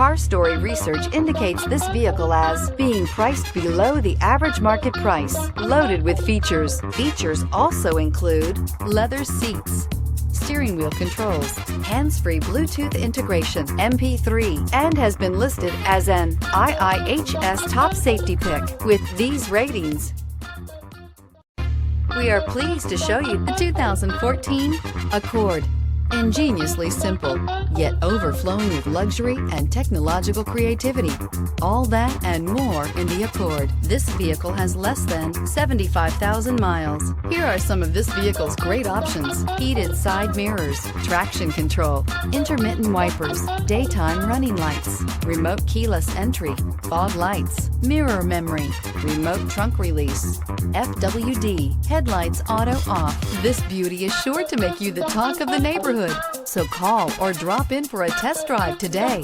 Car Story research indicates this vehicle as being priced below the average market price, loaded with features. Features also include leather seats, steering wheel controls, hands-free Bluetooth integration, MP3, and has been listed as an IIHS top safety pick with these ratings. We are pleased to show you the 2014 Accord. Ingeniously simple, yet overflowing with luxury and technological creativity. All that and more in the Accord. This vehicle has less than 75,000 miles. Here are some of this vehicle's great options: heated side mirrors, traction control, intermittent wipers, daytime running lights, remote keyless entry, fog lights, mirror memory, remote trunk release, FWD, headlights auto off. This beauty is sure to make you the talk of the neighborhood. So call or drop in for a test drive today.